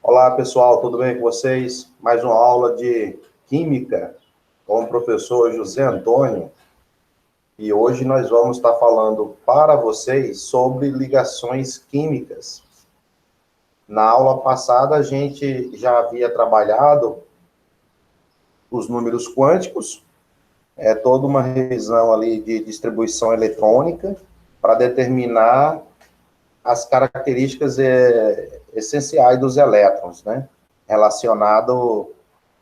Olá, pessoal, tudo bem com vocês? Mais uma aula de Química com o professor José Antônio. E hoje nós vamos estar falando para vocês sobre ligações químicas. Na aula passada, a gente já havia trabalhado os números quânticos, toda uma revisão ali de distribuição eletrônica para determinar as características essenciais dos elétrons, né? Relacionado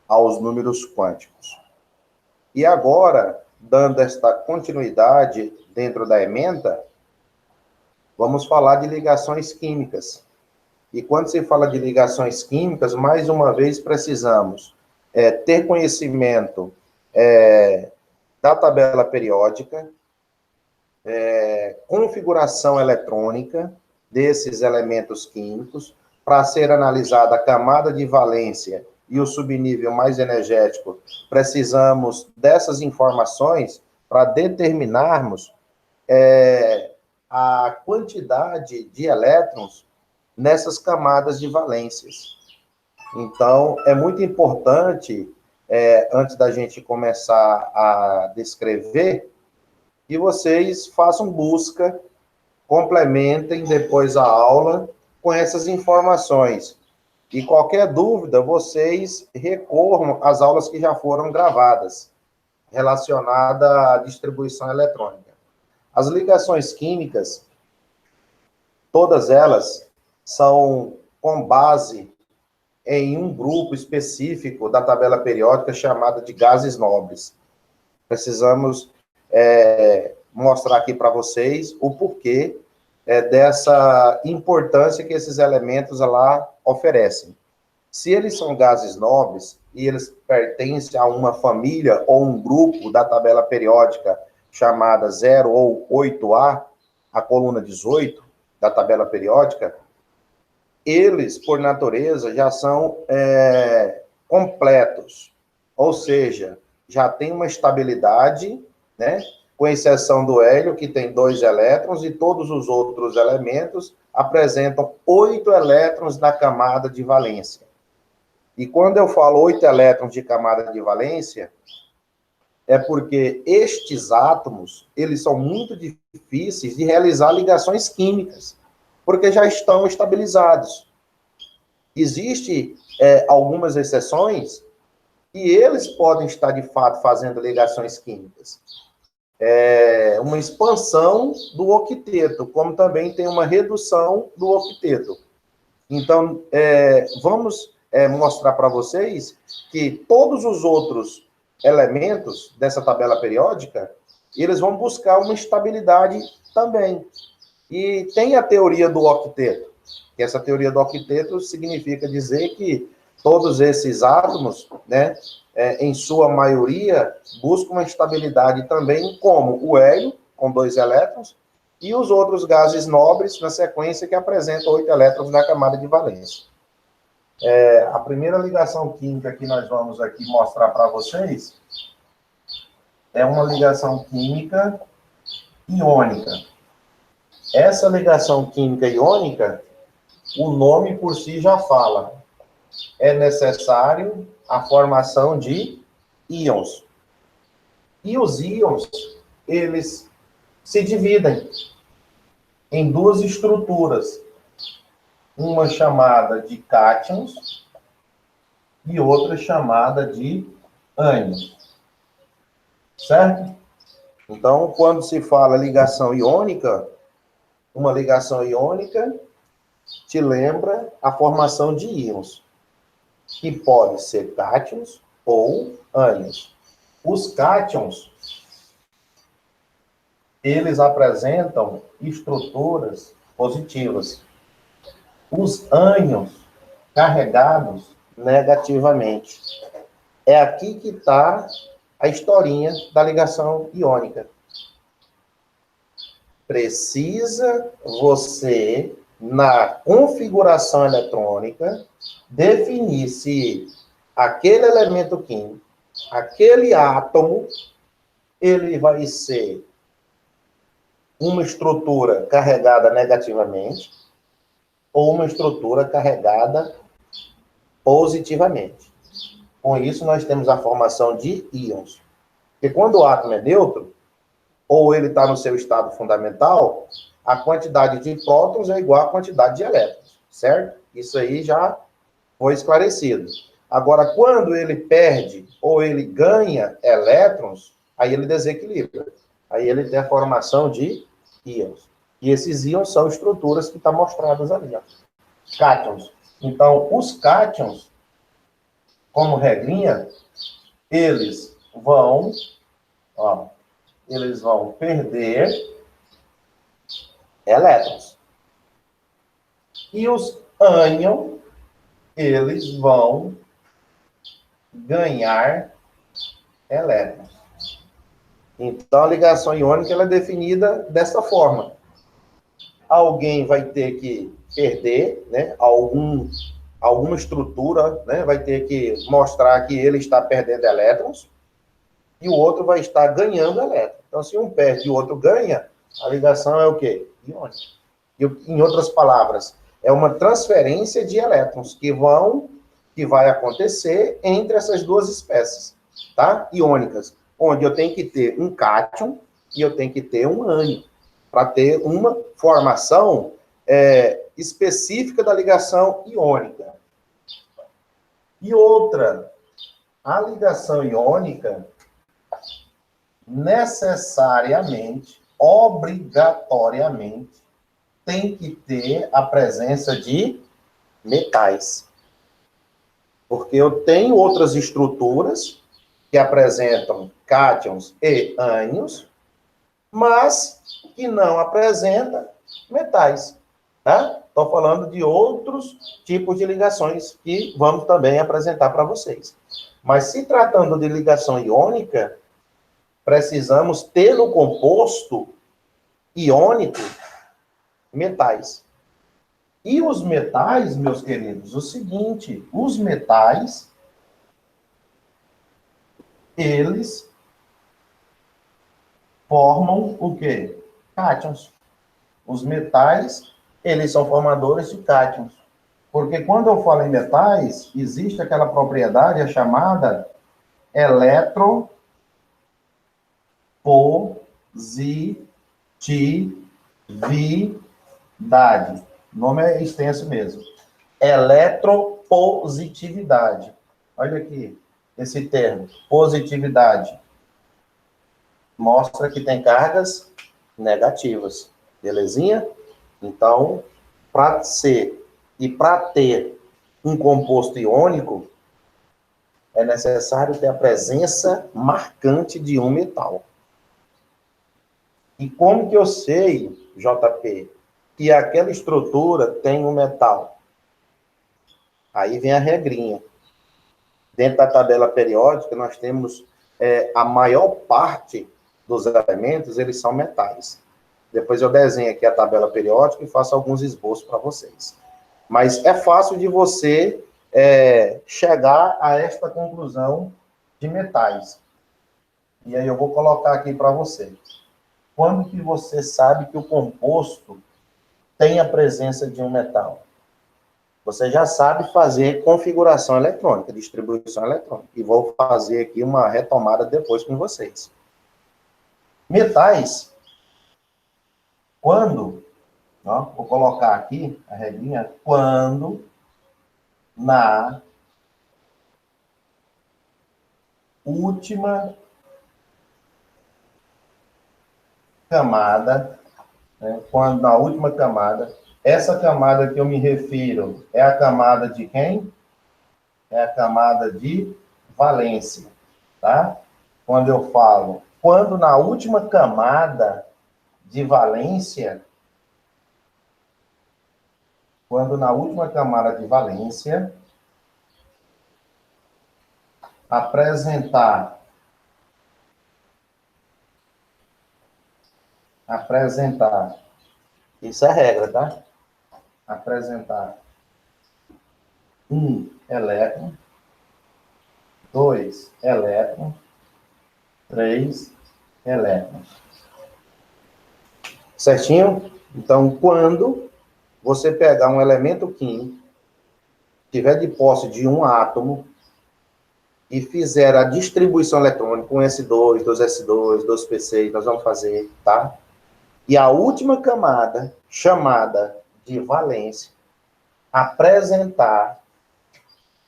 aos números quânticos. E agora, dando esta continuidade dentro da ementa, vamos falar de ligações químicas. E quando se fala de ligações químicas, mais uma vez precisamos ter conhecimento da tabela periódica, configuração eletrônica desses elementos químicos, para ser analisada a camada de valência e o subnível mais energético, precisamos dessas informações para determinarmos a quantidade de elétrons nessas camadas de valências. Então, é muito importante, antes da gente começar a descrever, que vocês façam busca, complementem depois a aula com essas informações. E qualquer dúvida, vocês recorram às aulas que já foram gravadas, relacionadas à distribuição eletrônica. As ligações químicas, todas elas são com base em um grupo específico da tabela periódica chamada de gases nobres. Precisamos mostrar aqui para vocês o porquê dessa importância que esses elementos lá oferecem. Se eles são gases nobres e eles pertencem a uma família ou um grupo da tabela periódica chamada 0 ou 8A, a coluna 18 da tabela periódica, eles, por natureza, já são completos, ou seja, já tem uma estabilidade, né? Com exceção do hélio, que tem 2 elétrons, e todos os outros elementos apresentam 8 elétrons na camada de valência. E quando eu falo 8 elétrons de camada de valência, é porque estes átomos, eles são muito difíceis de realizar ligações químicas, porque já estão estabilizados. Existem algumas exceções, e eles podem estar, de fato, fazendo ligações químicas. Uma expansão do octeto, como também tem uma redução do octeto. Então, vamos mostrar para vocês que todos os outros elementos dessa tabela periódica, eles vão buscar uma estabilidade também. E tem a teoria do octeto, que essa teoria do octeto significa dizer que todos esses átomos, né, em sua maioria, buscam uma estabilidade também, como o hélio, com 2 elétrons, e os outros gases nobres, na sequência, que apresentam 8 elétrons na camada de valência. A primeira ligação química que nós vamos aqui mostrar para vocês é uma ligação química iônica. Essa ligação química iônica, o nome por si já fala. É necessário a formação de íons. E os íons, eles se dividem em 2 estruturas. Uma chamada de cátions e outra chamada de ânions. Certo? Então, quando se fala ligação iônica, uma ligação iônica te lembra a formação de íons, que podem ser cátions ou ânions. Os cátions, eles apresentam estruturas positivas. Os ânions, carregados negativamente. É aqui que está a historinha da ligação iônica. Precisa você, na configuração eletrônica, definir se aquele elemento químico, aquele átomo, ele vai ser uma estrutura carregada negativamente ou uma estrutura carregada positivamente. Com isso, nós temos a formação de íons. Porque quando o átomo é neutro, ou ele está no seu estado fundamental, a quantidade de prótons é igual à quantidade de elétrons, certo? Isso aí já foi esclarecido. Agora, quando ele perde ou ele ganha elétrons, aí ele desequilibra. Aí ele tem a formação de íons. E esses íons são estruturas que estão mostradas ali, ó. Cátions. Então, os cátions, como regrinha, eles vão, ó, eles vão perder elétrons. E os ânions, eles vão ganhar elétrons. Então, a ligação iônica ela é definida dessa forma. Alguém vai ter que perder, né, alguma estrutura, né, vai ter que mostrar que ele está perdendo elétrons, e o outro vai estar ganhando elétrons. Então, se um perde e o outro ganha, a ligação é o quê? Iônica. Em outras palavras, é uma transferência de elétrons que vai acontecer entre essas duas espécies, tá? Iônicas, onde eu tenho que ter um cátion e eu tenho que ter um ânion, para ter uma formação específica da ligação iônica. E outra, a ligação iônica necessariamente, obrigatoriamente, tem que ter a presença de metais. Porque eu tenho outras estruturas que apresentam cátions e ânions, mas que não apresenta metais, tá? Estou falando de outros tipos de ligações que vamos também apresentar para vocês. Mas se tratando de ligação iônica, precisamos ter no composto iônico metais. E os metais, meus queridos, o seguinte, os metais, eles formam o quê? Cátions. Os metais, eles são formadores de cátions. Porque quando eu falo em metais, existe aquela propriedade chamada eletropositividade. O nome é extenso mesmo. Eletropositividade. Olha aqui, esse termo, positividade. Mostra que tem cargas negativas. Belezinha? Então, para ser e para ter um composto iônico, é necessário ter a presença marcante de um metal. E como que eu sei, JP, que aquela estrutura tem um metal? Aí vem a regrinha. Dentro da tabela periódica, nós temos a maior parte dos elementos, eles são metais. Depois eu desenho aqui a tabela periódica e faço alguns esboços para vocês. Mas é fácil de você chegar a esta conclusão de metais. E aí eu vou colocar aqui para vocês. Quando que você sabe que o composto tem a presença de um metal? Você já sabe fazer configuração eletrônica, distribuição eletrônica. E vou fazer aqui uma retomada depois com vocês. Metais, quando, ó, vou colocar aqui a regrinha, quando na última camada, né, quando na última camada, essa camada que eu me refiro é a camada de quem? É a camada de valência, tá? Quando eu falo, quando na última camada de valência, apresentar, isso é regra, tá? Apresentar um elétron, 2 elétrons, 3 elétrons. Certinho? Então, quando você pegar um elemento químico tiver de posse de um átomo e fizer a distribuição eletrônica, um S2, 2S2, 2P6, nós vamos fazer, tá? E a última camada, chamada de valência, apresentar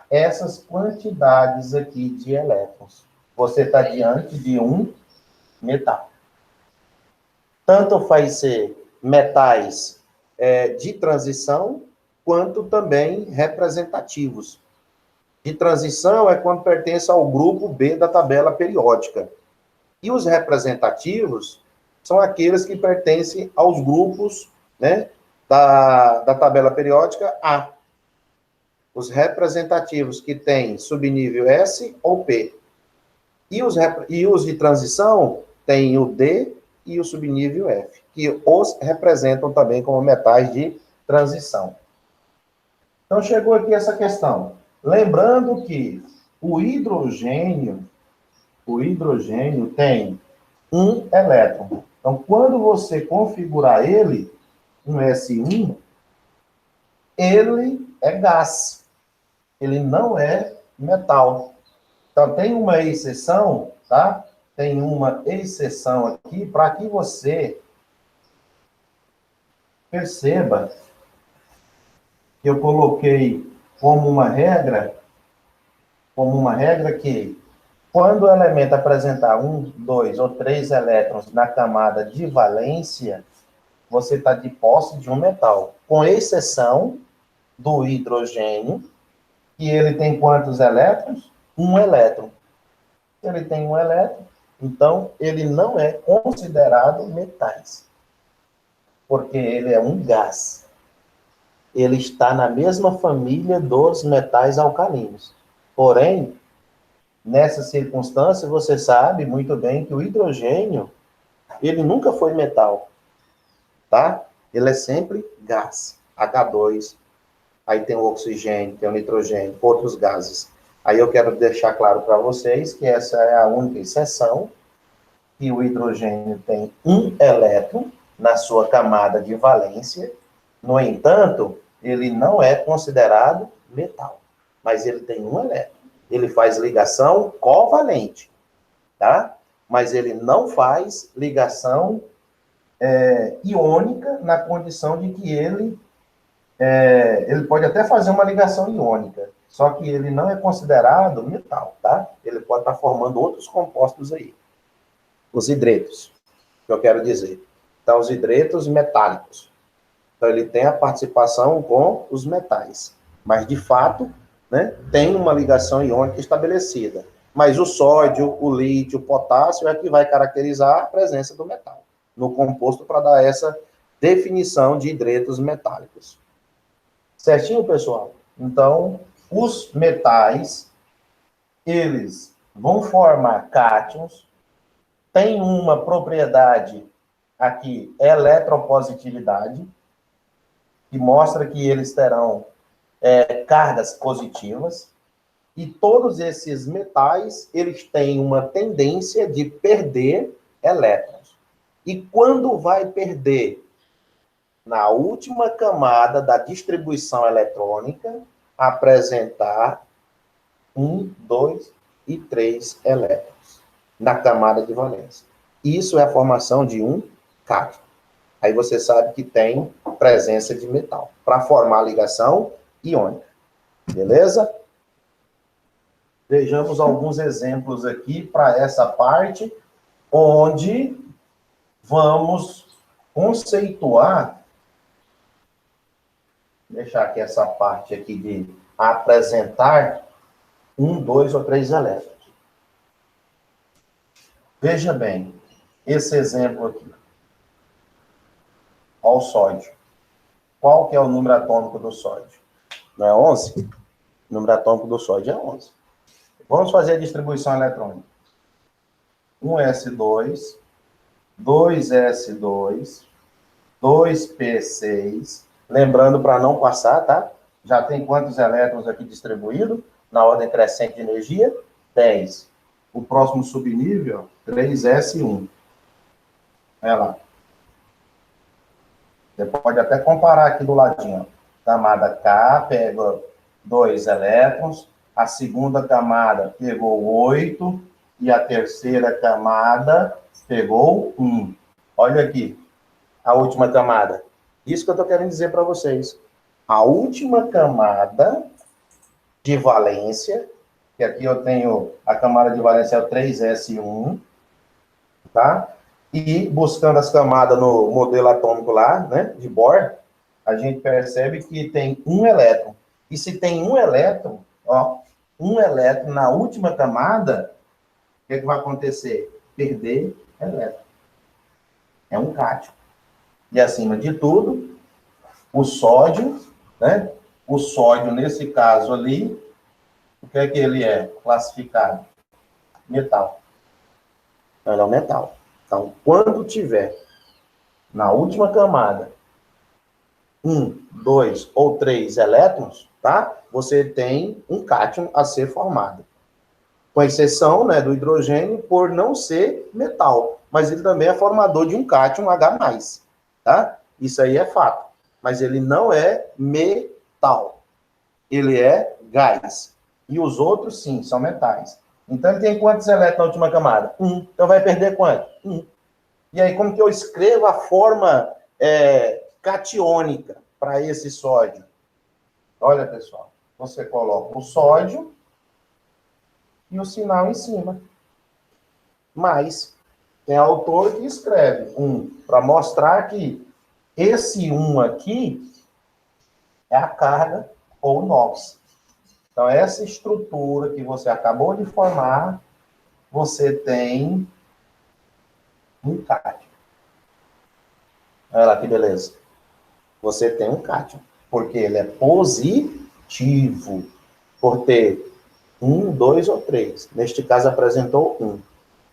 essas quantidades aqui de elétrons. Você está diante de um metal. Tanto faz ser metais de transição, quanto também representativos. De transição é quando pertence ao grupo B da tabela periódica. E os representativos são aqueles que pertencem aos grupos, né, da tabela periódica A. Os representativos que têm subnível S ou P. E os de transição têm o D e o subnível F, que os representam também como metais de transição. Então, chegou aqui essa questão. Lembrando que o hidrogênio tem um elétron. Então, quando você configurar ele, um S1, ele é gás. Ele não é metal. Então, tem uma exceção, tá? Tem uma exceção aqui para que você perceba que eu coloquei como uma regra que quando o elemento apresentar 1, 2 ou 3 elétrons na camada de valência, você está de posse de um metal, com exceção do hidrogênio, que ele tem quantos elétrons? Um elétron. Se ele tem um elétron, então ele não é considerado metais, porque ele é um gás. Ele está na mesma família dos metais alcalinos. Porém, nessa circunstância, você sabe muito bem que o hidrogênio, ele nunca foi metal, tá? Ele é sempre gás, H2, aí tem o oxigênio, tem o nitrogênio, outros gases. Aí eu quero deixar claro para vocês que essa é a única exceção, que o hidrogênio tem um elétron na sua camada de valência. No entanto, ele não é considerado metal, mas ele tem um elétron. Ele faz ligação covalente, tá? Mas ele não faz ligação iônica na condição de que ele pode até fazer uma ligação iônica, só que ele não é considerado metal, tá? Ele pode estar formando outros compostos aí. Os hidretos, que eu quero dizer. Então, os hidretos metálicos. Então, ele tem a participação com os metais. Mas, de fato, né, tem uma ligação iônica estabelecida. Mas o sódio, o lítio, o potássio é que vai caracterizar a presença do metal no composto para dar essa definição de hidretos metálicos. Certinho, pessoal? Então, os metais, eles vão formar cátions, tem uma propriedade aqui, eletropositividade, que mostra que eles terão cargas positivas, e todos esses metais, eles têm uma tendência de perder elétrons. E quando vai perder? Na última camada da distribuição eletrônica, apresentar 1, 2 e 3 elétrons na camada de valência. Isso é a formação de um cátion. Aí você sabe que tem presença de metal, para formar a ligação iônica. Beleza? Vejamos alguns exemplos aqui para essa parte, onde vamos conceituar. Vou deixar aqui essa parte aqui de apresentar 1, 2 ou 3 elétrons. Veja bem, esse exemplo aqui. Olha o sódio. Qual que é o número atômico do sódio? Não é 11? O número atômico do sódio é 11. Vamos fazer a distribuição eletrônica. 1s2, 2s2, 2p6. Lembrando para não passar, tá? Já tem quantos elétrons aqui distribuídos? Na ordem crescente de energia? 10. O próximo subnível, 3s1. Olha lá. Você pode até comparar aqui do ladinho. Camada K, pega 2 elétrons, a segunda camada pegou 8 e a terceira camada pegou 1. Olha aqui, a última camada. Isso que eu estou querendo dizer para vocês. A última camada de valência, que aqui eu tenho a camada de valência é o 3s1, tá? E buscando as camadas no modelo atômico lá, né, de Bohr, a gente percebe que tem um elétron. E se tem um elétron, ó, um elétron na última camada, o que é que vai acontecer? Perder elétron. É um cátion. E acima de tudo, o sódio, né? O sódio, nesse caso ali, o que é que ele é classificado? Metal. Ele é um metal. Então, quando tiver na última camada 1, 2 ou 3 elétrons, tá? Você tem um cátion a ser formado. Com exceção, né, do hidrogênio, por não ser metal. Mas ele também é formador de um cátion H+, tá? Isso aí é fato. Mas ele não é metal. Ele é gás. E os outros, sim, são metais. Então, ele tem quantos elétrons na última camada? 1. Então, vai perder quanto? 1. E aí, como que eu escrevo a forma catiônica para esse sódio? Olha, pessoal, você coloca o sódio e o sinal em cima. Mas tem autor que escreve 1, para mostrar que esse 1 aqui é a carga ou NOx. Então, essa estrutura que você acabou de formar, você tem um cátion. Olha lá que beleza. Você tem um cátion, porque ele é positivo, por ter 1, 2 ou 3. Neste caso, apresentou 1.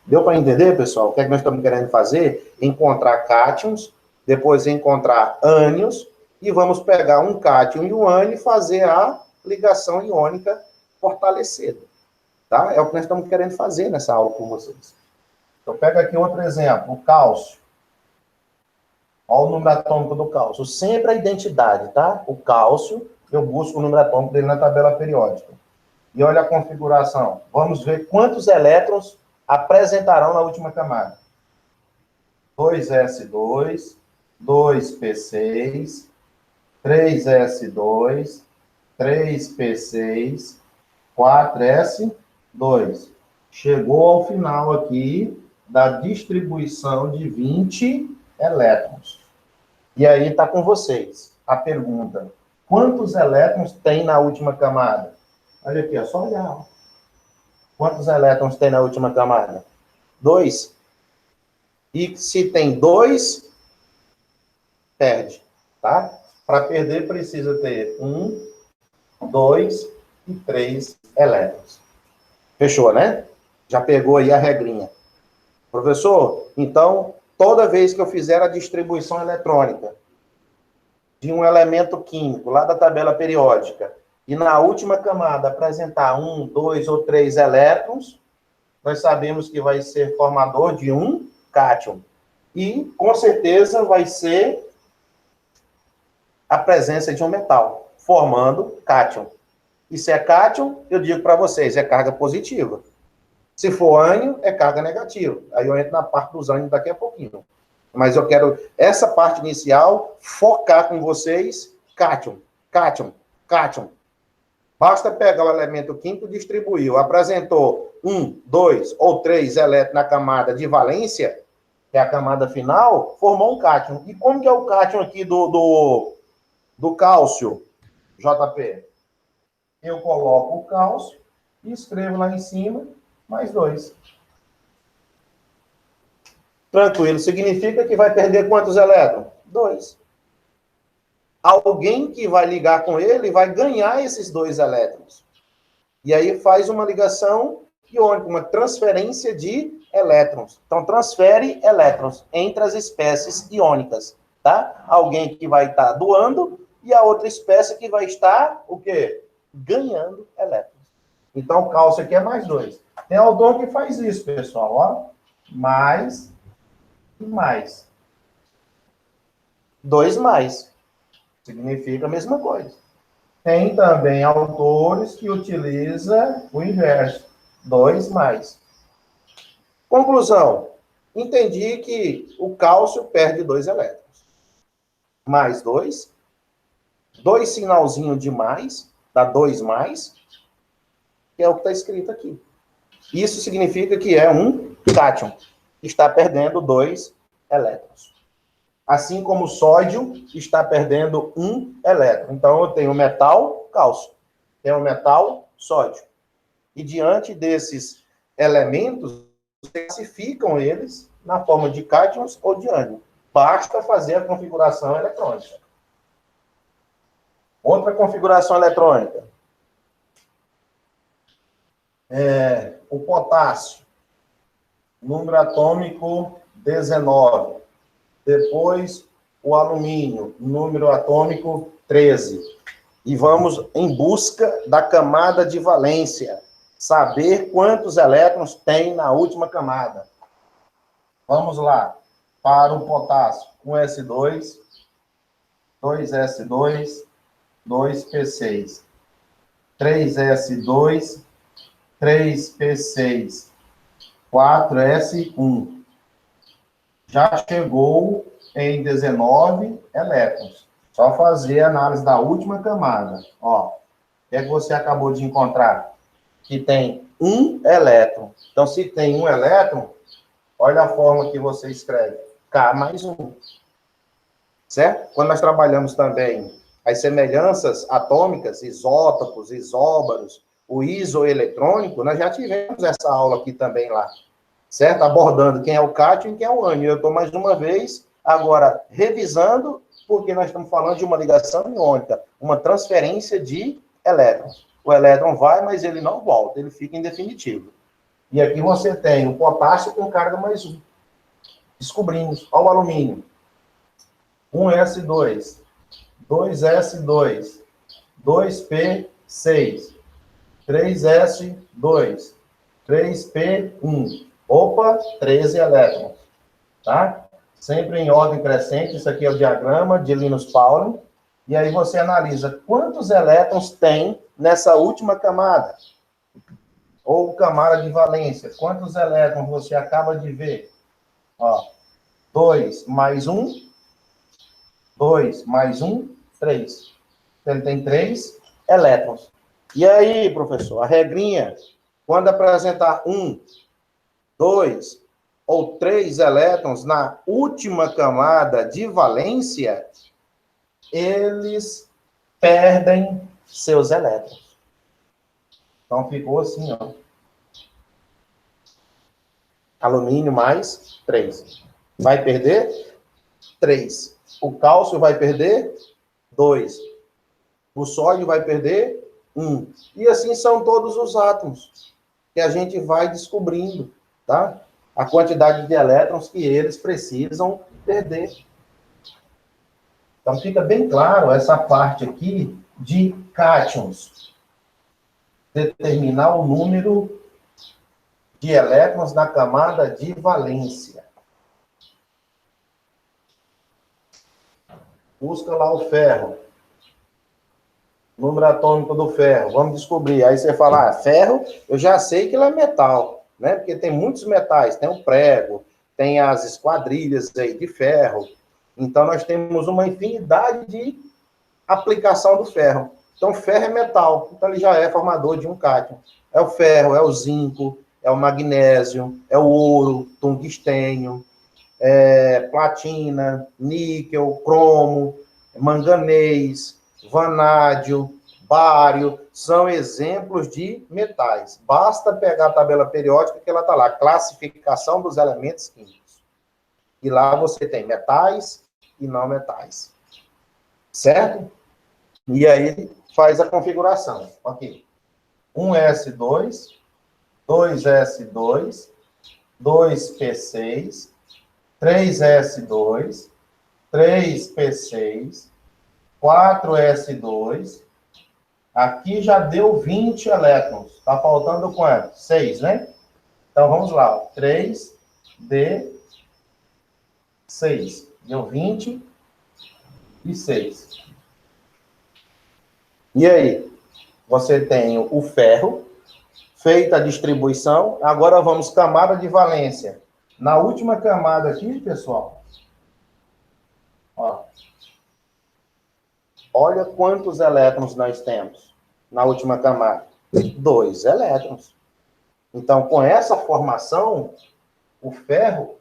Deu para entender, pessoal? O que é que nós estamos querendo fazer? Encontrar cátions, depois encontrar ânions, e vamos pegar um cátion e um ânion e fazer a ligação iônica fortalecida. Tá? É o que nós estamos querendo fazer nessa aula com vocês. Então, pega aqui outro exemplo, o cálcio. Olha o número atômico do cálcio. Sempre a identidade, tá? O cálcio, eu busco o número atômico dele na tabela periódica. E olha a configuração. Vamos ver quantos elétrons apresentarão na última camada. 2s2, 2p6, 3s2, 3p6, 4s2. Chegou ao final aqui da distribuição de 20 elétrons. E aí está com vocês a pergunta: quantos elétrons tem na última camada? Olha aqui, é só olhar. Quantos elétrons tem na última camada? 2. E se tem 2, perde, tá? Para perder, precisa ter 1, 2 e 3 elétrons. Fechou, né? Já pegou aí a regrinha. Professor, então, toda vez que eu fizer a distribuição eletrônica de um elemento químico, lá da tabela periódica, e na última camada apresentar 1, 2 ou 3 elétrons, nós sabemos que vai ser formador de um cátion. E, com certeza, vai ser a presença de um metal, formando cátion. E se é cátion, eu digo para vocês, é carga positiva. Se for ânion, é carga negativa. Aí eu entro na parte dos ânions daqui a pouquinho. Mas eu quero, essa parte inicial, focar com vocês, cátion, cátion, cátion. Basta pegar o elemento químico e distribuir. Apresentou 1, 2 ou 3 elétrons na camada de valência, que é a camada final, formou um cátion. E como que é o cátion aqui do cálcio, JP? Eu coloco o cálcio e escrevo lá em cima, mais 2. Tranquilo. Significa que vai perder quantos elétrons? 2. Alguém que vai ligar com ele vai ganhar esses 2 elétrons. E aí faz uma ligação iônica, uma transferência de elétrons. Então, transfere elétrons entre as espécies iônicas, tá? Alguém que vai estar doando e a outra espécie que vai estar, o quê? Ganhando elétrons. Então, o cálcio aqui é mais 2. Tem autor que faz isso, pessoal, ó. Mais e mais. 2 mais. Significa a mesma coisa. Tem também autores que utilizam o inverso, 2 mais. Conclusão, entendi que o cálcio perde 2 elétrons. Mais 2, 2 sinalzinho de mais, dá 2 mais, que é o que está escrito aqui. Isso significa que é um cátion, que está perdendo 2 elétrons. Assim como o sódio está perdendo 1 elétron. Então, eu tenho metal, cálcio. Tenho metal, sódio. E diante desses elementos, classificam eles na forma de cátions ou de ânion. Basta fazer a configuração eletrônica. Outra configuração eletrônica. O potássio. Número atômico 19. Depois, o alumínio, número atômico 13. E vamos em busca da camada de valência. Saber quantos elétrons tem na última camada. Vamos lá. Para o potássio, 1s2, 2s2, 2p6. 3s2, 3p6. 4s1. Já chegou em 19 elétrons. Só fazer a análise da última camada. Ó, o que é que você acabou de encontrar? Que tem 1 elétron. Então, se tem 1 elétron, olha a forma que você escreve. K mais 1. Certo? Quando nós trabalhamos também as semelhanças atômicas, isótopos, isóbaros, o isoeletrônico, nós já tivemos essa aula aqui também lá. Certo? Abordando quem é o cátion e quem é o ânion. Eu estou mais uma vez agora revisando, porque nós estamos falando de uma ligação iônica, uma transferência de elétrons. O elétron vai, mas ele não volta, ele fica em definitivo. E aqui você tem o potássio com carga mais 1. Descobrimos. Olha o alumínio. 1s2, 2s2, 2p6, 3s2, 3p1. Opa, 13 elétrons, tá? Sempre em ordem crescente, isso aqui é o diagrama de Linus Pauling, e aí você analisa quantos elétrons tem nessa última camada, ou camada de valência, quantos elétrons você acaba de ver? Ó, 2 mais 1, 2 mais 1, 3. Ele tem 3 elétrons. E aí, professor, a regrinha, quando apresentar 1, 2 ou 3 elétrons na última camada de valência, eles perdem seus elétrons. Então, ficou assim, ó. Alumínio mais 3. Vai perder 3. O cálcio vai perder 2. O sódio vai perder 1. E assim são todos os átomos que a gente vai descobrindo, tá? A quantidade de elétrons que eles precisam perder. Então, fica bem claro essa parte aqui de cátions. Determinar o número de elétrons na camada de valência. Busca lá o ferro. Número atômico do ferro. Vamos descobrir. Aí você fala, ferro, eu já sei que ele é metal, né? Porque tem muitos metais. Tem o prego, tem as esquadrilhas aí de ferro. Então, nós temos uma infinidade de aplicação do ferro. Então, ferro é metal. Então, ele já é formador de um cátion. É o ferro, é o zinco, é o magnésio, é o ouro, tungstênio, platina, níquel, cromo, manganês, vanádio, bário, são exemplos de metais. Basta pegar a tabela periódica que ela está lá, classificação dos elementos químicos. E lá você tem metais e não metais. Certo? E aí faz a configuração. Ok. 1s2, 2s2, 2p6, 3s2, 3p6, 4s2. Aqui já deu 20 elétrons. Está faltando quanto? 6, né? Então, vamos lá. 3d6. Deu 20 e 6. E aí? Você tem o ferro, feita a distribuição, agora vamos camada de valência. Na última camada aqui, pessoal, ó, olha quantos elétrons nós temos na última camada. 2 elétrons. Então, com essa formação, o ferro,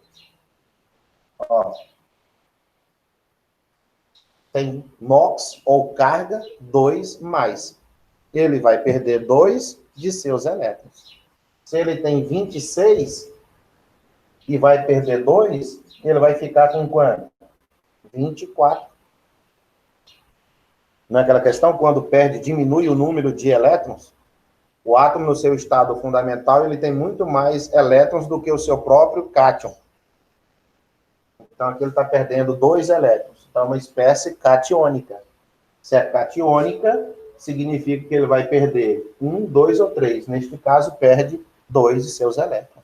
ó, tem NOx ou carga 2 mais. Ele vai perder 2 de seus elétrons. Se ele tem 26 e vai perder 2, ele vai ficar com quanto? 24. Não é aquela questão, quando perde, diminui o número de elétrons? O átomo, no seu estado fundamental, ele tem muito mais elétrons do que o seu próprio cátion. Então, aqui ele está perdendo 2 elétrons. Então, é uma espécie catiônica. Se é catiônica, significa que ele vai perder 1, 2 ou 3. Neste caso, perde 2 de seus elétrons.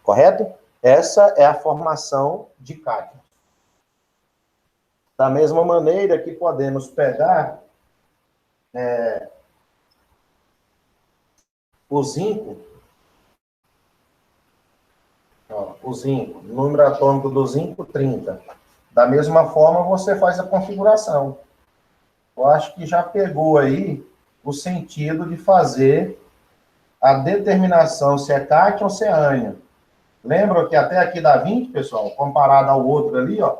Correto? Essa é a formação de cátion. Da mesma maneira que podemos pegar o zinco, ó, o zinco, número atômico do zinco, 30. Da mesma forma, você faz a configuração. Eu acho que já pegou aí o sentido de fazer a determinação se é cátion ou se é ânion. Lembra que até aqui dá 20, pessoal? Comparado ao outro ali, ó,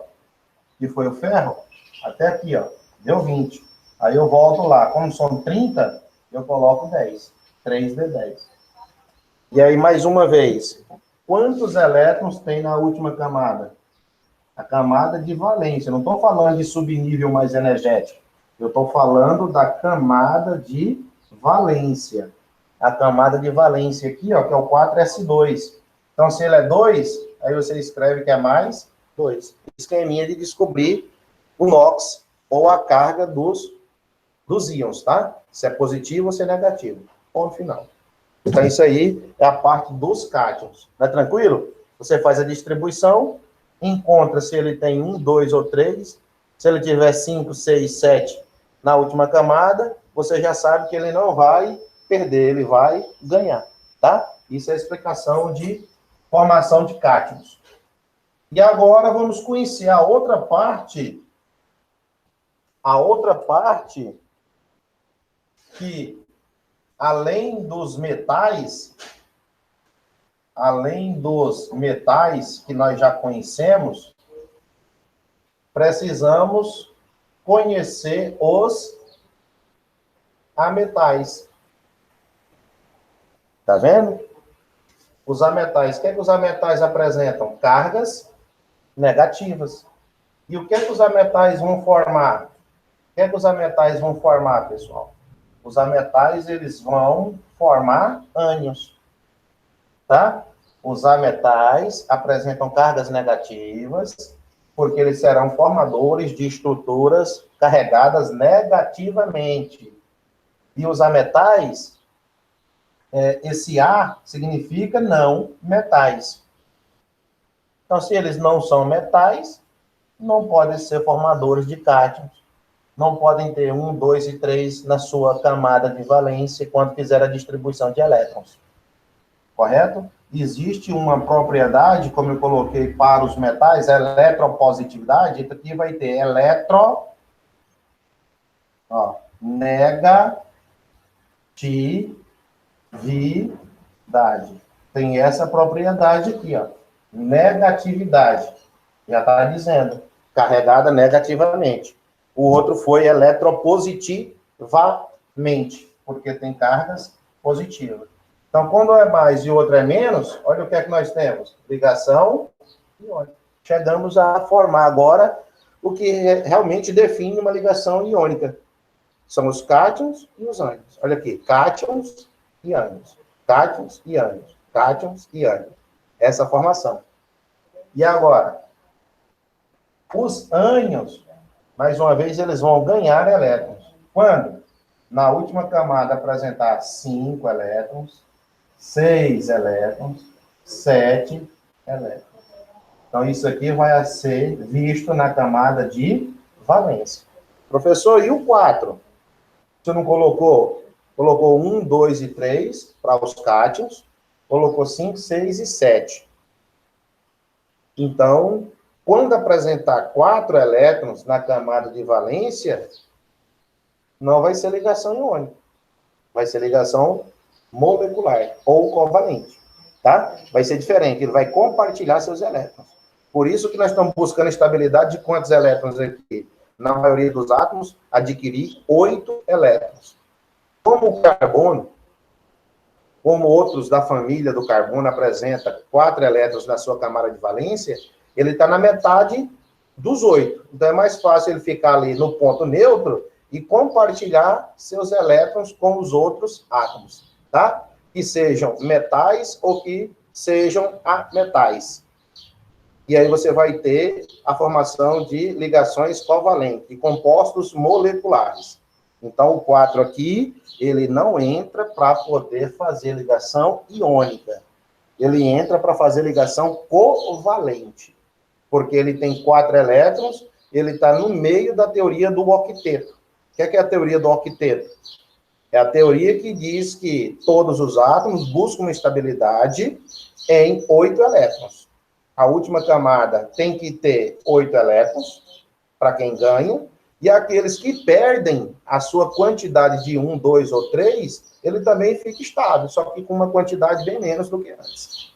que foi o ferro, até aqui, ó, deu 20. Aí eu volto lá. Como são 30, eu coloco 10. 3 de 10. E aí, mais uma vez, quantos elétrons tem na última camada? A camada de valência. Não estou falando de subnível mais energético. Eu estou falando da camada de valência. A camada de valência aqui, ó, que é o 4s2. Então, se ele é 2, aí você escreve que é mais 2. Esqueminha de descobrir o NOx, ou a carga dos íons, tá? Se é positivo ou se é negativo. Ponto final. Então, isso aí é a parte dos cátions. Não é tranquilo? Você faz a distribuição, encontra se ele tem 1, 2 ou 3. Se ele tiver 5, 6, 7 na última camada, você já sabe que ele não vai perder, ele vai ganhar, tá? Isso é a explicação de formação de cátions. E agora vamos conhecer a outra parte que, além dos metais que nós já conhecemos, precisamos conhecer os ametais. Tá vendo? Os ametais. O que é que os ametais apresentam? Cargas negativas. E o que é que os ametais vão formar? O que é que os ametais vão formar, pessoal? Os ametais, eles vão formar ânions. Tá? Os ametais apresentam cargas negativas, porque eles serão formadores de estruturas carregadas negativamente. E os ametais, esse A significa não metais. Então, se eles não são metais, não podem ser formadores de cátions. Não podem ter 1, 2 e 3 na sua camada de valência quando fizer a distribuição de elétrons. Correto? Existe uma propriedade, como eu coloquei para os metais, eletropositividade, aqui vai ter negatividade. Tem essa propriedade aqui, ó. Negatividade. Já está dizendo. Carregada negativamente. O outro foi eletropositivamente, porque tem cargas positivas. Então, quando é mais e o outro é menos, olha o que é que nós temos. Ligação iônica. Chegamos a formar agora o que realmente define uma ligação iônica. São os cátions e os ânions. Olha aqui, cátions e ânions. Cátions e ânions. Cátions e ânions. Essa formação. E agora, os ânions, mais uma vez, eles vão ganhar elétrons. Quando? Na última camada apresentar 5 elétrons, 6 elétrons, 7 elétrons. Então, isso aqui vai ser visto na camada de valência. Professor, e o 4? Você não colocou? Colocou 1, 2 e 3 para os cátions, colocou 5, 6 e 7. Então, quando apresentar 4 elétrons na camada de valência, não vai ser ligação iônica. Vai ser ligação molecular ou covalente, tá? Vai ser diferente, ele vai compartilhar seus elétrons. Por isso que nós estamos buscando estabilidade de quantos elétrons aqui? Na maioria dos átomos, adquirir 8 elétrons. Como o carbono, como outros da família do carbono apresenta 4 elétrons na sua camada de valência, ele está na metade dos 8. Então é mais fácil ele ficar ali no ponto neutro e compartilhar seus elétrons com os outros átomos, tá? Que sejam metais ou que sejam ametais. E aí você vai ter a formação de ligações covalentes, de compostos moleculares. Então, o 4 aqui, ele não entra para poder fazer ligação iônica. Ele entra para fazer ligação covalente. Porque ele tem 4 elétrons, ele está no meio da teoria do octeto. O que é a teoria do octeto? É a teoria que diz que todos os átomos buscam uma estabilidade em 8 elétrons. A última camada tem que ter 8 elétrons, para quem ganha, e aqueles que perdem a sua quantidade de 1, 2 ou 3, ele também fica estável, só que com uma quantidade bem menos do que antes.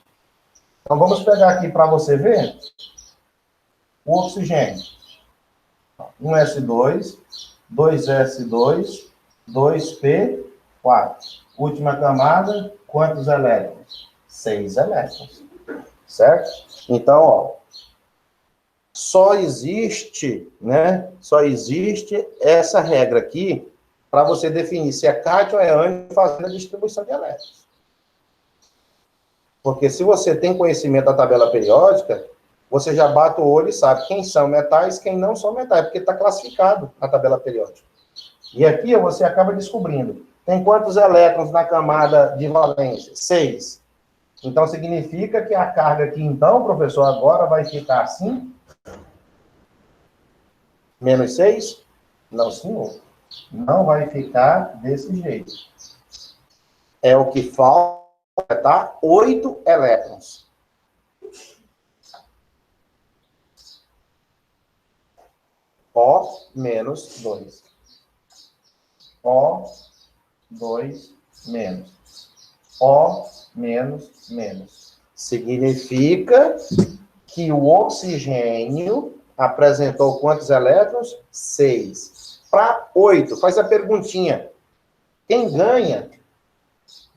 Então, vamos pegar aqui para você ver o oxigênio. 1S2, 2S2, 2P4. Última camada, quantos elétrons? 6 elétrons. Certo? Então, ó, só existe essa regra aqui para você definir se é cátion ou é ânion fazendo a distribuição de elétrons. Porque se você tem conhecimento da tabela periódica, você já bate o olho e sabe quem são metais, quem não são metais, porque está classificado na tabela periódica. E aqui você acaba descobrindo, tem quantos elétrons na camada de valência? 6. Então, significa que a carga aqui, então, professor, agora vai ficar assim? Menos 6? Não, senhor. Não vai ficar desse jeito. É o que falta, tá? 8 elétrons. O menos 2. O, 2 menos. O menos. Significa que o oxigênio apresentou quantos elétrons? 6. Para 8, faz a perguntinha. Quem ganha?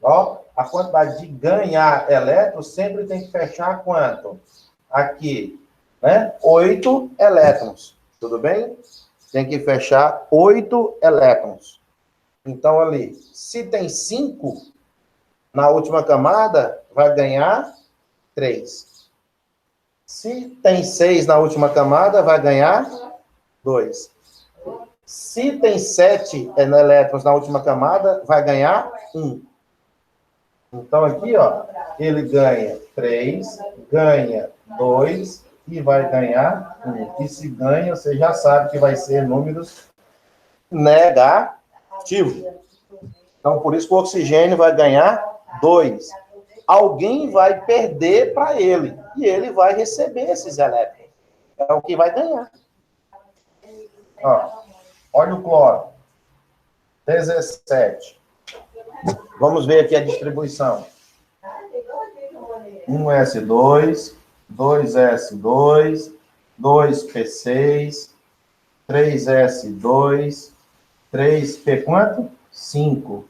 Ó, a quantidade de ganhar elétrons sempre tem que fechar quanto? Aqui, né? 8 elétrons. Tudo bem? Tem que fechar 8 elétrons. Então, ali, se tem 5, na última camada, vai ganhar 3. Se tem 6 na última camada, vai ganhar 2. Se tem 7 elétrons na última camada, vai ganhar 1. Então, aqui, ó, ele ganha 3, ganha 2 e vai ganhar 1. E se ganha, você já sabe que vai ser números negativos. Então, por isso que o oxigênio vai ganhar 2. Alguém vai perder para ele. E ele vai receber esses elétrons. É o que vai ganhar. Ó, olha o cloro. 17. Vamos ver aqui a distribuição. 1S2, 2S2, 2P6, 3S2, 3P quanto? 5.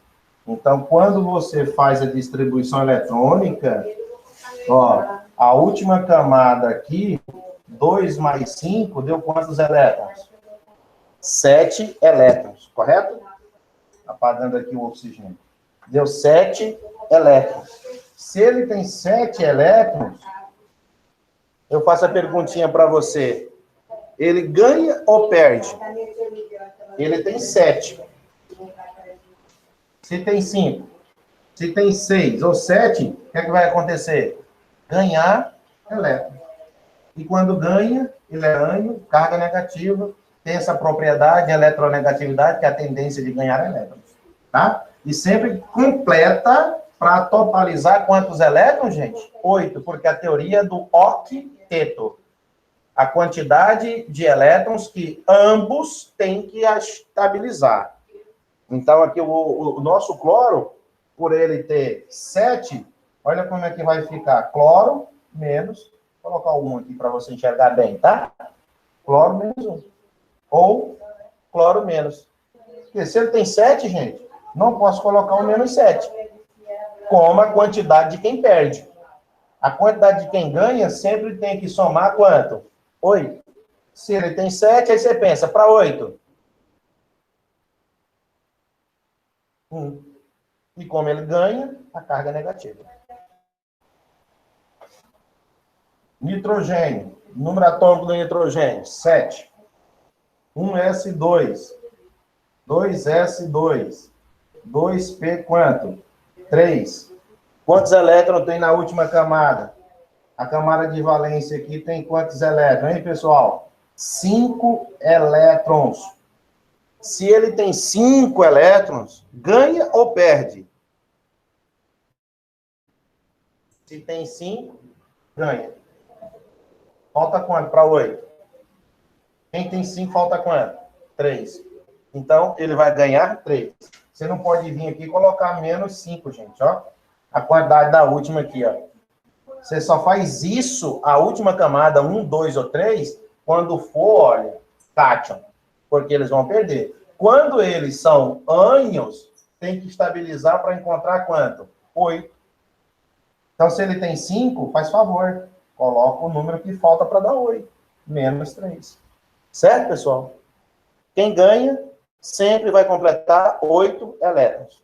Então, quando você faz a distribuição eletrônica, ó, a última camada aqui, 2 mais 5, deu quantos elétrons? 7 elétrons, correto? Apagando aqui o oxigênio. Deu 7 elétrons. Se ele tem 7 elétrons, eu faço a perguntinha para você. Ele ganha ou perde? Ele tem 7. Se tem 5, se tem 6 ou 7, o que é que vai acontecer? Ganhar elétron. E quando ganha, ele é ânion, carga negativa, tem essa propriedade de eletronegatividade, que é a tendência de ganhar elétrons, tá? E sempre completa para totalizar quantos elétrons, gente? 8, porque a teoria do octeto. A quantidade de elétrons que ambos têm que estabilizar. Então, aqui o nosso cloro, por ele ter 7, olha como é que vai ficar. Cloro menos, vou colocar o 1 aqui para você enxergar bem, tá? Cloro menos 1. Ou cloro menos. Porque se ele tem 7, gente, não posso colocar o menos 7. Como a quantidade de quem perde. A quantidade de quem ganha sempre tem que somar quanto? 8. Se ele tem 7, aí você pensa, para 8. 1. E como ele ganha, a carga é negativa. Nitrogênio. Número atômico do nitrogênio, 7. 1s2. 2s2. 2p quanto? 3. Quantos elétrons tem na última camada? A camada de valência aqui tem quantos elétrons, hein, pessoal? 5 elétrons. Se ele tem 5 elétrons, ganha ou perde? Se tem 5, ganha. Falta quanto para 8? Quem tem 5, falta quanto? 3. Então, ele vai ganhar 3. Você não pode vir aqui e colocar menos 5, gente, ó. A quantidade da última aqui, ó. Você só faz isso, a última camada, 1, 2 ou 3, quando for, olha, cátion, porque eles vão perder. Quando eles são ânions, tem que estabilizar para encontrar quanto? 8. Então, se ele tem 5, faz favor, coloca o número que falta para dar 8, menos 3. Certo, pessoal? Quem ganha sempre vai completar 8 elétrons.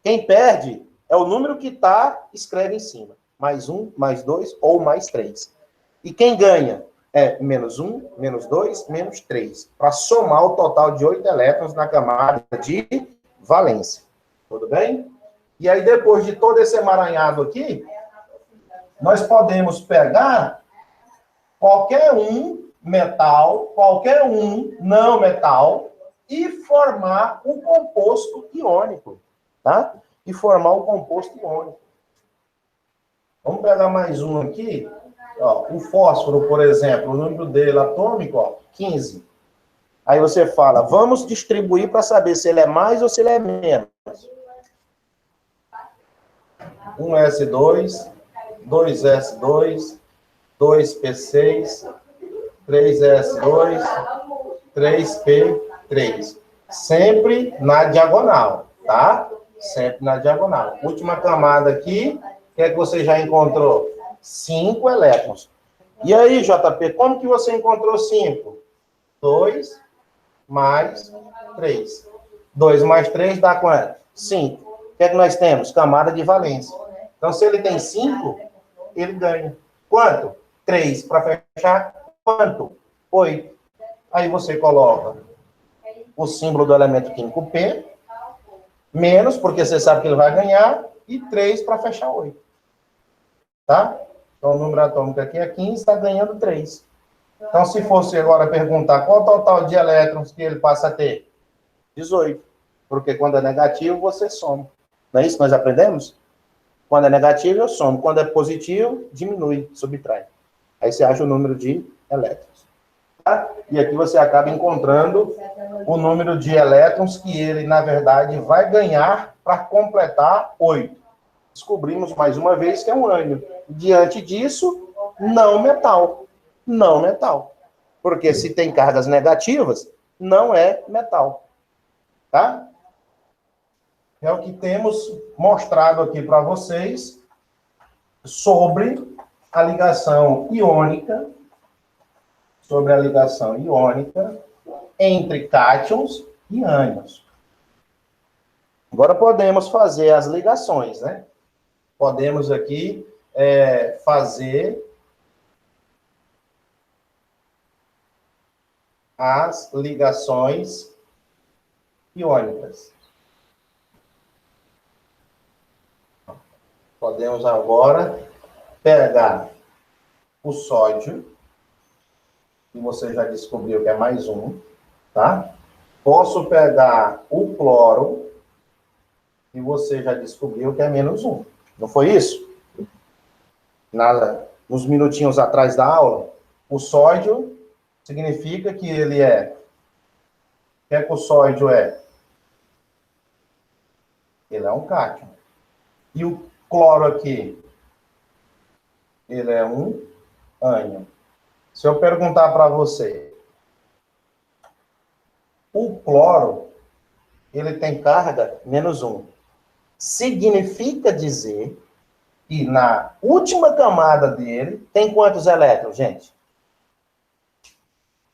Quem perde é o número que está, escreve em cima. Mais 1, mais 2 ou mais 3. E quem ganha é menos 1, menos 2, menos 3. Para somar o total de 8 elétrons na camada de valência. Tudo bem? E aí, depois de todo esse emaranhado aqui, nós podemos pegar qualquer um metal, qualquer um não metal, e formar um composto iônico, tá? E formar um composto iônico. Vamos pegar mais um aqui. Ó, o fósforo, por exemplo, o número dele atômico, ó, 15. Aí você fala, vamos distribuir para saber se ele é mais ou se ele é menos. 1s2, 2s2, 2p6, 3s2, 3p3. Sempre na diagonal, tá? Sempre na diagonal. Última camada aqui, o que é que você já encontrou? 5 elétrons. E aí, JP, como que você encontrou 5? 2 mais 3. 2 mais 3 dá quanto? 5. O que é que nós temos? Camada de valência. Então, se ele tem 5, ele ganha. Quanto? 3. Para fechar, quanto? 8. Aí você coloca o símbolo do elemento químico P, menos, porque você sabe que ele vai ganhar, e 3 para fechar 8. Tá? Então, o número atômico aqui é 15, está ganhando 3. Então, se fosse agora perguntar qual o total de elétrons que ele passa a ter? 18. Porque quando é negativo, você soma. Não é isso que nós aprendemos? Quando é negativo, eu somo. Quando é positivo, diminui, subtrai. Aí você acha o número de elétrons. Tá? E aqui você acaba encontrando o número de elétrons que ele, na verdade, vai ganhar para completar 8. Descobrimos mais uma vez que é um ânion. Diante disso, não metal. Não metal. Porque se tem cargas negativas, não é metal. Tá? É o que temos mostrado aqui para vocês sobre a ligação iônica, entre cátions e ânions. Agora podemos fazer as ligações, né? Podemos aqui fazer as ligações iônicas. Podemos agora pegar o sódio, que você já descobriu que é mais um. tá? Posso pegar o cloro, e você já descobriu que é -1. Não foi isso? Nos minutinhos atrás da aula, o sódio significa que ele é... O que é que o sódio é? Ele é um cátion. E o cloro aqui? Ele é um ânion. Se eu perguntar para você, o cloro, ele tem carga -1. Significa dizer que na última camada dele tem quantos elétrons, gente?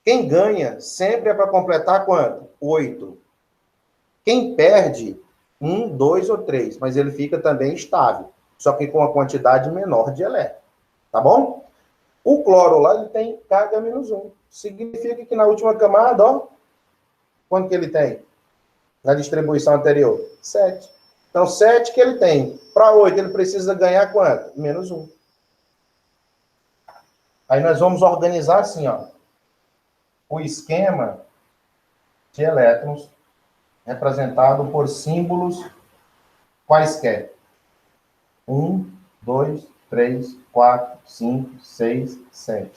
Quem ganha sempre é para completar quanto? 8. Quem perde, 1, 2 ou 3, mas ele fica também estável, só que com a quantidade menor de elétrons, tá bom? O cloro lá, ele tem carga -1. Significa que na última camada, ó, quanto que ele tem? Na distribuição anterior? 7. Então, 7 que ele tem. Para 8, ele precisa ganhar quanto? -1. Aí nós vamos organizar assim, ó, o esquema de elétrons representado por símbolos quaisquer. 1, 2, 3, 4, 5, 6, 7. O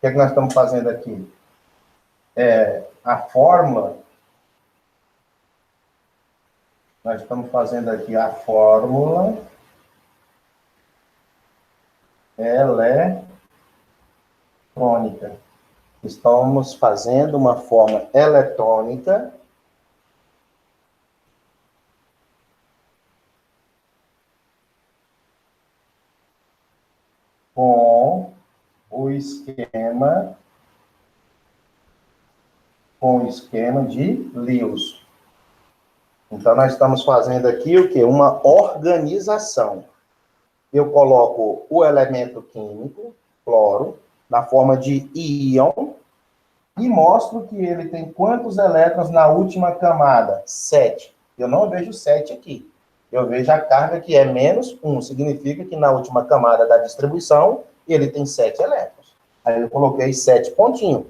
que é que nós estamos fazendo aqui? A fórmula... Nós estamos fazendo aqui a fórmula eletrônica. Estamos fazendo uma forma eletrônica com o esquema de Lewis. Então, nós estamos fazendo aqui o quê? Uma organização. Eu coloco o elemento químico, cloro, na forma de íon, e mostro que ele tem quantos elétrons na última camada? 7. Eu não vejo 7 aqui. Eu vejo a carga que é -1. Significa que na última camada da distribuição, ele tem 7 elétrons. Aí eu coloquei 7 pontinhos.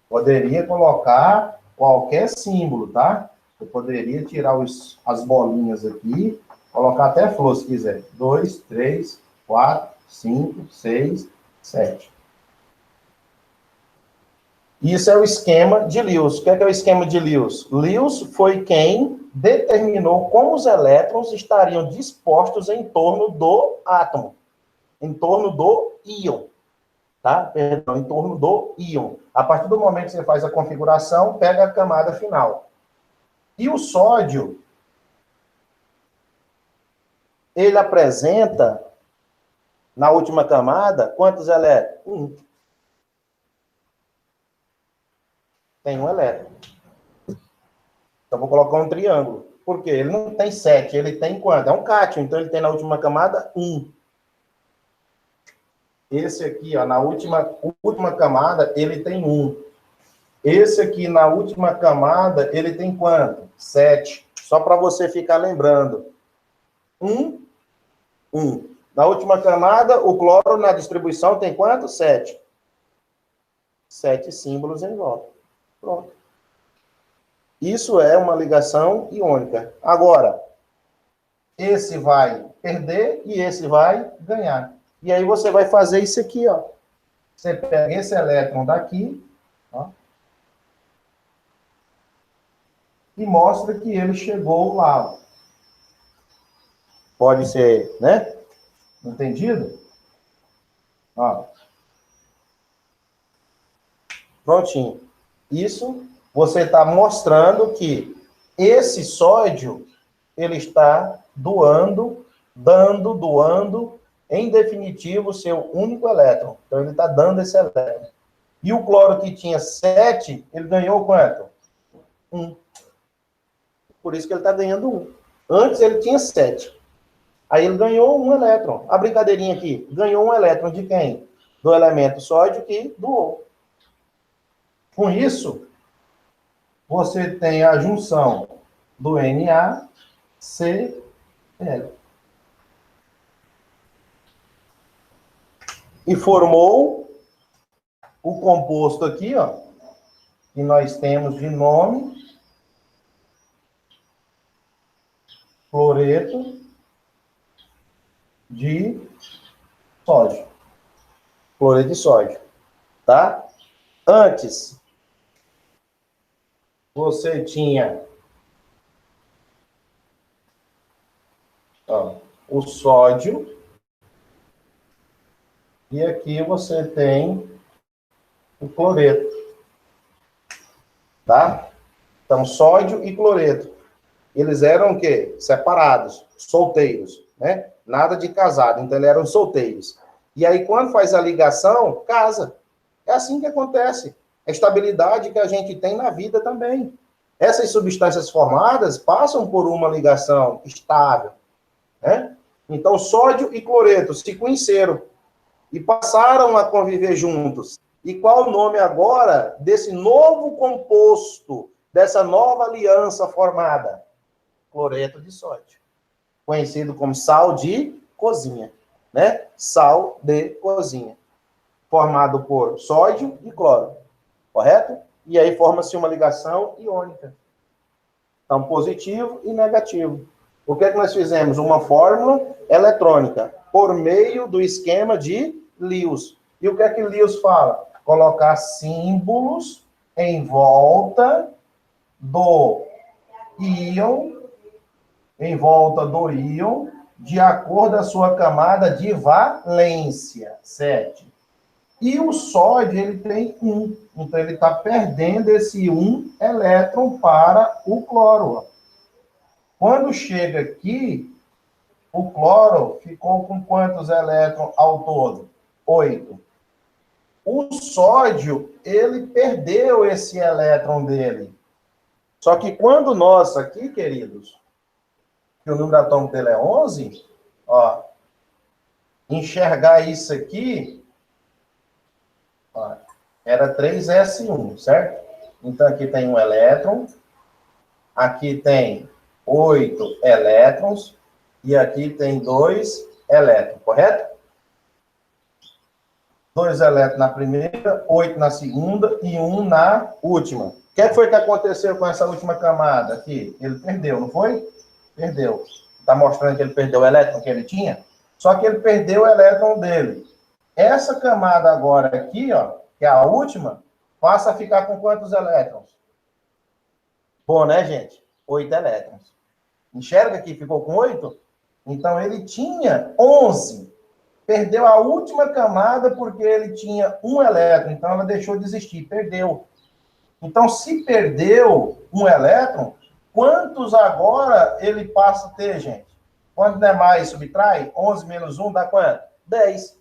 Poderia colocar qualquer símbolo, tá? Eu poderia tirar as bolinhas aqui, colocar até flor, se quiser. 2, 3, 4, 5, 6, 7. Isso é o esquema de Lewis. O que é o esquema de Lewis? Lewis foi quem determinou como os elétrons estariam dispostos em torno do átomo, em torno do íon, tá? Perdão, em torno do íon. A partir do momento que você faz a configuração, pega a camada final. E o sódio, ele apresenta, na última camada, quantos elétrons? 1. Tem um elétron. Então, vou colocar um triângulo. Por quê? Ele não tem 7, ele tem quanto? É um cátion, então ele tem na última camada 1. Esse aqui, ó, na última camada, ele tem 1. Esse aqui, na última camada, ele tem quanto? 7. Só para você ficar lembrando. 1. Na última camada, o cloro na distribuição tem quanto? 7. 7 símbolos em volta. Pronto. Isso é uma ligação iônica. Agora, esse vai perder e esse vai ganhar. E aí você vai fazer isso aqui, ó. Você pega esse elétron daqui, ó, e mostra que ele chegou lá. Ó. Pode ser, né? Entendido? Ó. Prontinho. Isso você está mostrando que esse sódio, ele está doando, em definitivo, o seu único elétron. Então, ele está dando esse elétron. E o cloro que tinha 7, ele ganhou quanto? 1. Por isso que ele está ganhando 1. Antes ele tinha 7. Aí ele ganhou 1 elétron. A brincadeirinha aqui, ganhou 1 elétron de quem? Do elemento sódio que doou. Com isso, você tem a junção do NaCl. E formou o composto aqui, ó, que nós temos de nome cloreto de sódio. Cloreto de sódio, tá? Antes, você tinha o sódio, e aqui você tem o cloreto, tá? Então, sódio e cloreto. Eles eram o quê? Separados, solteiros, né? Nada de casado, então eles eram solteiros. E aí, quando faz a ligação, casa. É assim que acontece. A estabilidade que a gente tem na vida também. Essas substâncias formadas passam por uma ligação estável, né? Então, sódio e cloreto se conheceram e passaram a conviver juntos. E qual o nome agora desse novo composto, dessa nova aliança formada? Cloreto de sódio, conhecido como sal de cozinha, né? Sal de cozinha, formado por sódio e cloro, correto? E aí forma-se uma ligação iônica. Então, positivo e negativo. O que é que nós fizemos? Uma fórmula eletrônica, por meio do esquema de Lewis. E o que é que Lewis fala? Colocar símbolos em volta do íon, de acordo com a sua camada de valência, 7. E o sódio, ele tem 1. Então, ele está perdendo esse 1 elétron para o cloro. Quando chega aqui, o cloro ficou com quantos elétrons ao todo? 8. O sódio, ele perdeu esse elétron dele. Só que quando nós aqui, queridos, que o número atômico dele é 11, ó, enxergar isso aqui, ó, era 3s1, certo? Então, aqui tem um elétron, aqui tem 8 elétrons, e aqui tem 2 elétrons, correto? 2 elétrons na primeira, 8 na segunda e 1 na última. O que foi que aconteceu com essa última camada aqui? Ele perdeu, não foi? Perdeu. Está mostrando que ele perdeu o elétron que ele tinha? Só que ele perdeu o elétron dele. Essa camada agora aqui, ó, que é a última, passa a ficar com quantos elétrons? Bom, né, gente? 8 elétrons. Enxerga que ficou com 8? Então, ele tinha 11. Perdeu a última camada porque ele tinha 1 elétron. Então, ela deixou de existir. Perdeu. Então, se perdeu 1 elétron, quantos agora ele passa a ter, gente? Quanto não é mais, subtrai? 11 menos 1 dá quanto? 10.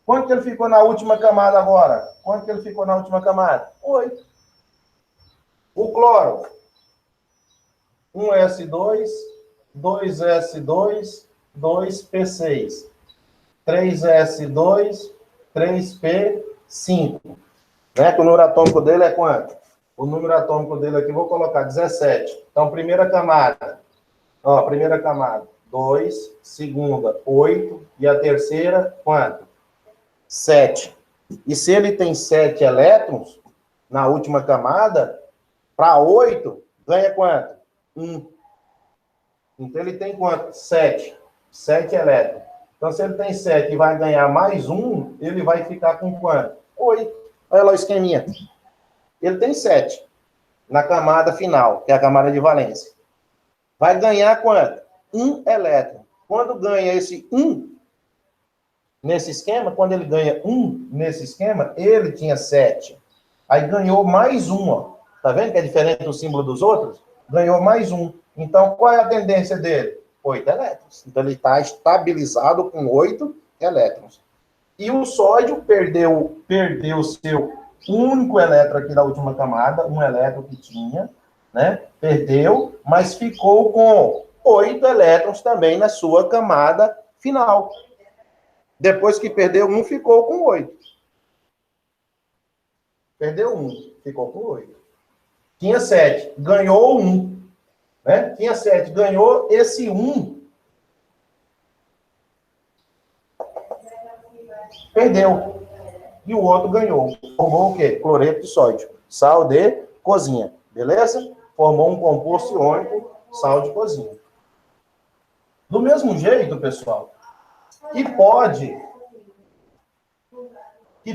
Quanto que ele ficou na última camada agora? Quanto que ele ficou na última camada? 8. O cloro. 1s2, 2s2, 2p6. 3s2, 3p5. Né? Que o número atômico dele é quanto? O número atômico dele aqui, vou colocar 17. Então, primeira camada. Ó, primeira camada, 2. Segunda, 8. E a terceira, quanto? 7. E se ele tem 7 elétrons, na última camada, para 8, ganha quanto? 1. Então, ele tem quanto? 7. 7 elétrons. Então, se ele tem 7 e vai ganhar mais 1, ele vai ficar com quanto? 8. Olha lá o esqueminha. Ele tem 7 na camada final, que é a camada de valência. Vai ganhar quanto? 1 elétron. Quando ganha esse 1 nesse esquema, quando ele ganha 1 nesse esquema, ele tinha 7. Aí ganhou mais 1, ó. Tá vendo que é diferente do símbolo dos outros? Ganhou mais 1. Então, qual é a tendência dele? 8 elétrons. Então, ele está estabilizado com 8 elétrons. E o sódio perdeu o seu único elétron aqui da última camada, 1 elétron que tinha, né? Perdeu, mas ficou com 8 elétrons também na sua camada final. Depois que perdeu 1, ficou com 8. Perdeu 1, ficou com 8. Tinha 7, ganhou 1. Né? Tinha 7, ganhou esse 1. Perdeu. E o outro ganhou. Formou o quê? Cloreto de sódio. Sal de cozinha, beleza? Formou um composto iônico, sal de cozinha. Do mesmo jeito, pessoal, que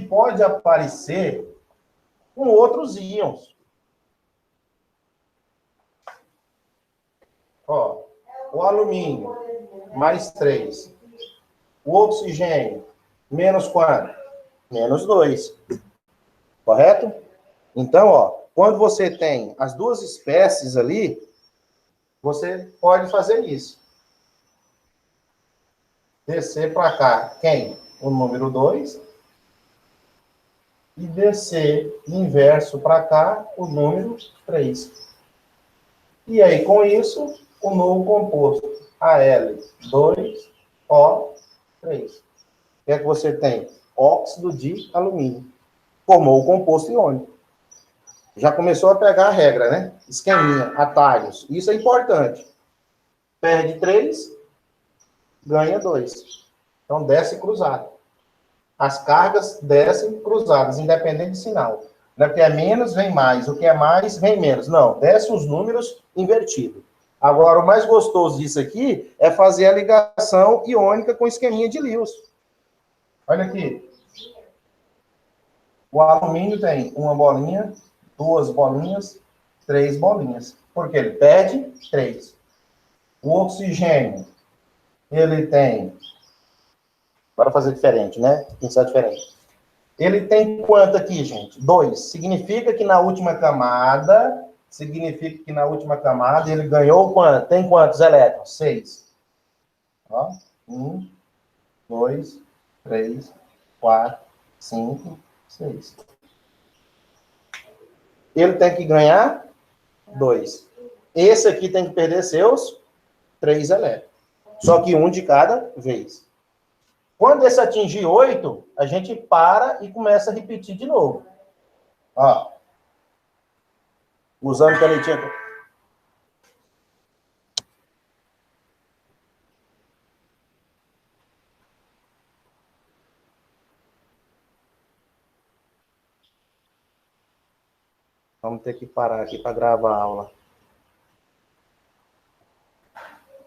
pode aparecer com outros íons. Ó, o alumínio, mais 3. O oxigênio, menos quanto? Menos 2. Correto? Então, ó, quando você tem as duas espécies ali, você pode fazer isso. Descer para cá, quem? O número 2. E descer inverso para cá, o número 3. E aí, com isso, o novo composto, Al2O3. O que é que você tem? Óxido de alumínio. Formou o composto iônico. Já começou a pegar a regra, né? Esqueminha, atalhos. Isso é importante. Perde 3, ganha 2. Então, desce cruzado. As cargas descem cruzadas, independente de sinal. Não é porque é menos, vem mais. O que é mais, vem menos. Não, desce os números invertidos. Agora, o mais gostoso disso aqui é fazer a ligação iônica com esqueminha de Lewis. Olha aqui. O alumínio tem uma bolinha, 2 bolinhas, 3 bolinhas. Porque ele perde 3. O oxigênio, ele tem... Bora fazer diferente, né? Pensar diferente. Ele tem quanto aqui, gente? 2. Significa que na última camada ele ganhou quanto? Tem quantos elétrons? 6. 1, 2, 3, 4, 5, 6. Ele tem que ganhar 2. Esse aqui tem que perder seus 3 elétrons. Só que um de cada vez. Quando esse atingir 8, a gente para e começa a repetir de novo. Ó. Usando canetinha. Vamos ter que parar aqui para gravar a aula.